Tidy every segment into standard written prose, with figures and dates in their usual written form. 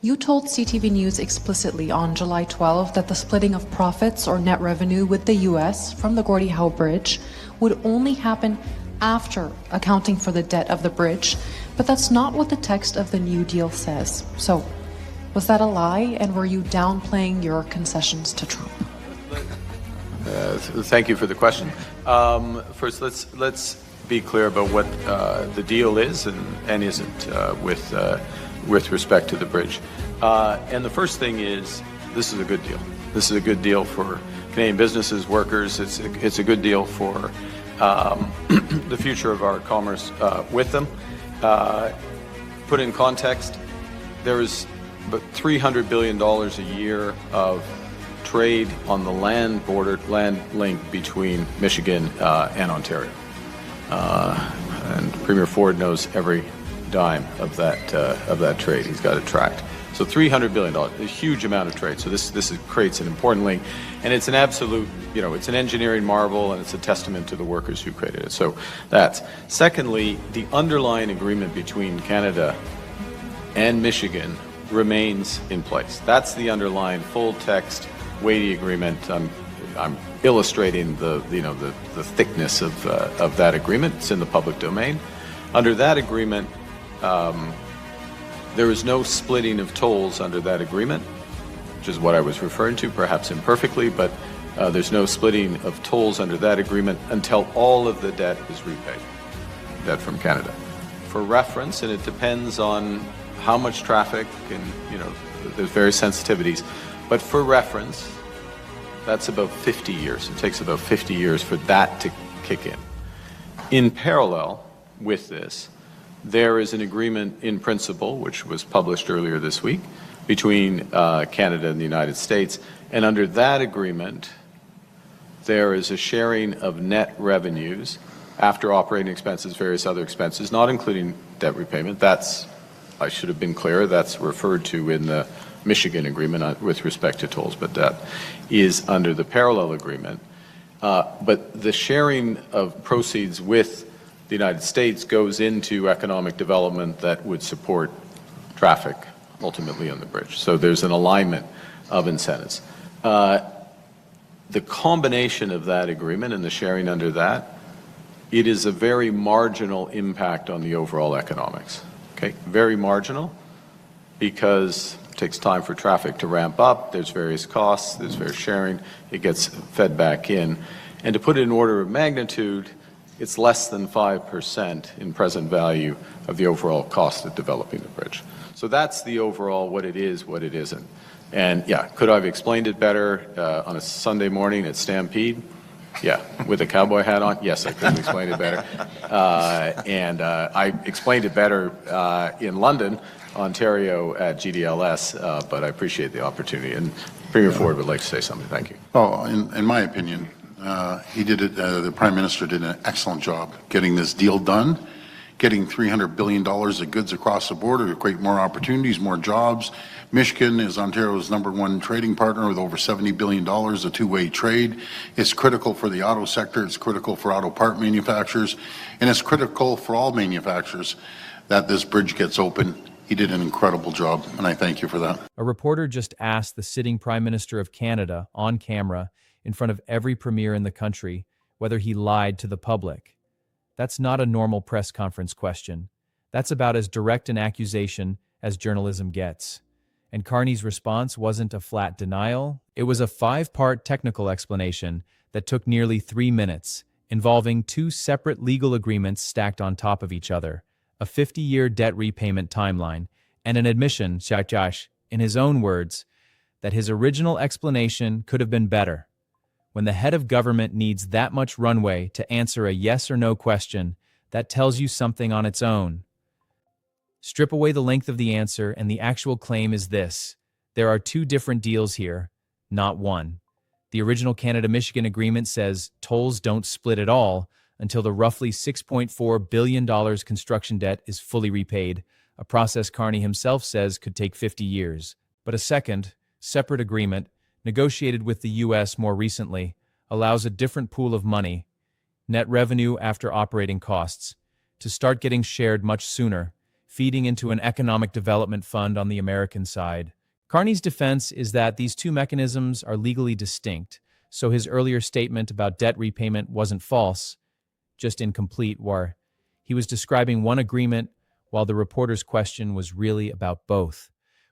You told CTV News explicitly on July 12 that the splitting of profits or net revenue with the U.S. from the Gordie Howe Bridge would only happen after accounting for the debt of the bridge, but that's not what the text of the new deal says. So, was that a lie, and were you downplaying your concessions to Trump? Thank you for the question. First, let's be clear about what the deal is and isn't with respect to the bridge. And the first thing is, this is a good deal. This is a good deal for Canadian businesses, workers. It's a good deal for the future of our commerce with them. Put in context, there is about $300 billion a year of trade on the land link between Michigan and Ontario. And Premier Ford knows every dime of that trade. He's got it tracked. So $300 billion, a huge amount of trade. So this creates an important link, and it's an absolute, it's an engineering marvel, and it's a testament to the workers who created it. So that's. Secondly, the underlying agreement between Canada and Michigan remains in place. That's the underlying full text, weighty agreement. I'm illustrating the thickness of that agreement. It's in the public domain. Under that agreement, there is no splitting of tolls under that agreement, which is what I was referring to, perhaps imperfectly, but there's no splitting of tolls under that agreement until all of the debt is repaid, debt from Canada. For reference, and it depends on how much traffic and, there's various sensitivities, but for reference, that's about 50 years. It takes about 50 years for that to kick in. In parallel with this, there is an agreement in principle, which was published earlier this week, between Canada and the United States. And under that agreement, there is a sharing of net revenues after operating expenses, various other expenses, not including debt repayment. That's, I should have been clear, that's referred to in the Michigan agreement with respect to tolls, but that is under the parallel agreement. But the sharing of proceeds with the United States goes into economic development that would support traffic ultimately on the bridge. So there's an alignment of incentives. The combination of that agreement and the sharing under that, it is a very marginal impact on the overall economics. Okay, very marginal, because it takes time for traffic to ramp up, there's various costs, there's various sharing, it gets fed back in. And to put it in order of magnitude, it's less than 5% in present value of the overall cost of developing the bridge. So that's the overall what it is, what it isn't. And yeah, could I have explained it better on a Sunday morning at Stampede? Yeah, with a cowboy hat on? Yes, I could have explained it better. And I explained it better in London, Ontario at GDLS, but I appreciate the opportunity. And Premier Ford would like to say something. Thank you. Oh, in my opinion, the Prime Minister did an excellent job getting this deal done, getting $300 billion of goods across the border to create more opportunities, more jobs. Michigan is Ontario's #1 trading partner with over $70 billion of two-way trade. It's critical for the auto sector, it's critical for auto part manufacturers, and it's critical for all manufacturers that this bridge gets open. He did an incredible job, and I thank you for that. A reporter just asked the sitting Prime Minister of Canada on camera in front of every premier in the country whether he lied to the public. That's not a normal press conference question. That's about as direct an accusation as journalism gets. And Carney's response wasn't a flat denial. It was a 5-part technical explanation that took nearly 3 minutes, involving 2 separate legal agreements stacked on top of each other, a 50-year debt repayment timeline, and an admission, in his own words, that his original explanation could have been better. When the head of government needs that much runway to answer a yes or no question, that tells you something on its own. Strip away the length of the answer, and the actual claim is this: there are 2 different deals here, not one. The original Canada-Michigan agreement says tolls don't split at all until the roughly $6.4 billion construction debt is fully repaid, a process Carney himself says could take 50 years. But a second, separate agreement, negotiated with the U.S. more recently, allows a different pool of money, net revenue after operating costs, to start getting shared much sooner, feeding into an economic development fund on the American side. Carney's defense is that these two mechanisms are legally distinct, so his earlier statement about debt repayment wasn't false, just incomplete, where he was describing one agreement while the reporter's question was really about both.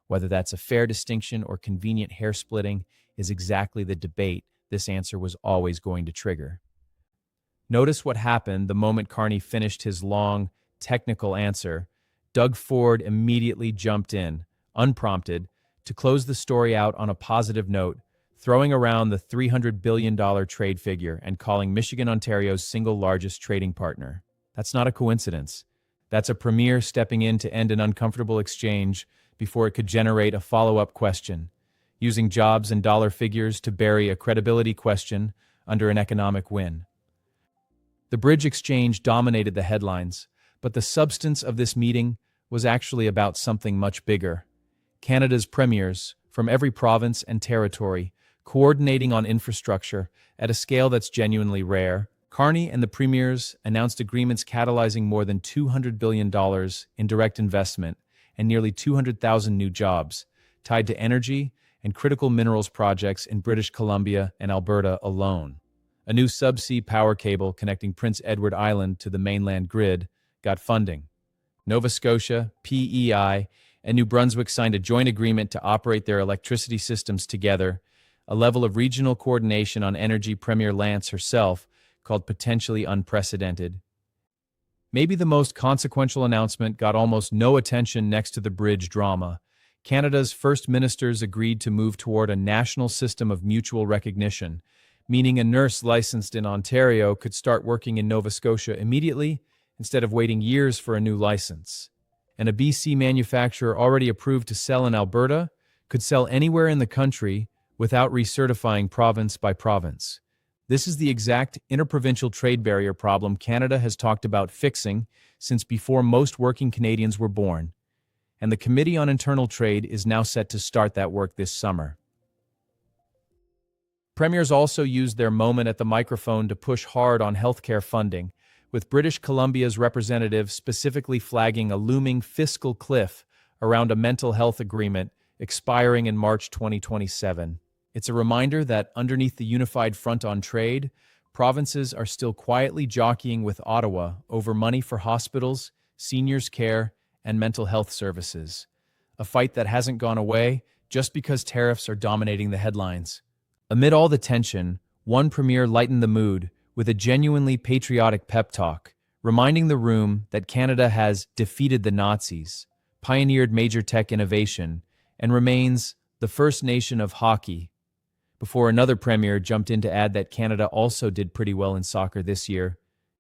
Whether that's a fair distinction or convenient hair-splitting is exactly the debate this answer was always going to trigger. Notice what happened the moment Carney finished his long, technical answer. Doug Ford immediately jumped in, unprompted, to close the story out on a positive note, throwing around the $300 billion trade figure and calling Michigan Ontario's single largest trading partner. That's not a coincidence. That's a premier stepping in to end an uncomfortable exchange before it could generate a follow-up question, using jobs and dollar figures to bury a credibility question under an economic win. The bridge exchange dominated the headlines, but the substance of this meeting was actually about something much bigger. Canada's premiers, from every province and territory, coordinating on infrastructure at a scale that's genuinely rare. Carney and the premiers announced agreements catalyzing more than $200 billion in direct investment and nearly 200,000 new jobs, tied to energy and critical minerals projects in British Columbia and Alberta alone. A new subsea power cable connecting Prince Edward Island to the mainland grid got funding. Nova Scotia, PEI, and New Brunswick signed a joint agreement to operate their electricity systems together, a level of regional coordination on energy Premier Lance herself called potentially unprecedented. Maybe the most consequential announcement got almost no attention next to the bridge drama. Canada's First Ministers agreed to move toward a national system of mutual recognition, meaning a nurse licensed in Ontario could start working in Nova Scotia immediately instead of waiting years for a new license. And a BC manufacturer already approved to sell in Alberta could sell anywhere in the country without recertifying province by province. This is the exact interprovincial trade barrier problem Canada has talked about fixing since before most working Canadians were born, and the Committee on Internal Trade is now set to start that work this summer. Premiers also used their moment at the microphone to push hard on healthcare funding, with British Columbia's representative specifically flagging a looming fiscal cliff around a mental health agreement expiring in March 2027. It's a reminder that underneath the unified front on trade, provinces are still quietly jockeying with Ottawa over money for hospitals, seniors' care, and mental health services. A fight that hasn't gone away just because tariffs are dominating the headlines. Amid all the tension, one premier lightened the mood with a genuinely patriotic pep talk, reminding the room that Canada has defeated the Nazis, pioneered major tech innovation, and remains the first nation of hockey, before another premier jumped in to add that Canada also did pretty well in soccer this year.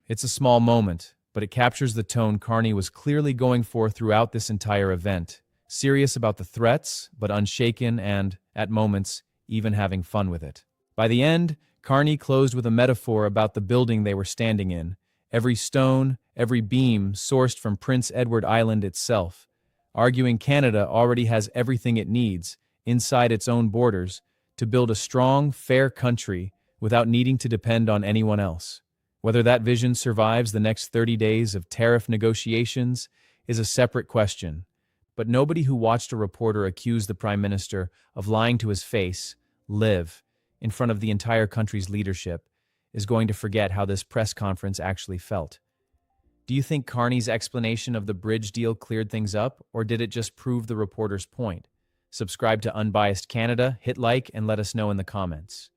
It's a small moment, but it captures the tone Carney was clearly going for throughout this entire event, serious about the threats, but unshaken and, at moments, even having fun with it. By the end, Carney closed with a metaphor about the building they were standing in, every stone, every beam sourced from Prince Edward Island itself, arguing Canada already has everything it needs, inside its own borders, to build a strong, fair country without needing to depend on anyone else. Whether that vision survives the next 30 days of tariff negotiations is a separate question, but nobody who watched a reporter accuse the Prime Minister of lying to his face, live, in front of the entire country's leadership, is going to forget how this press conference actually felt. Do you think Carney's explanation of the bridge deal cleared things up, or did it just prove the reporter's point? Subscribe to Unbiased Canada, hit like, and let us know in the comments.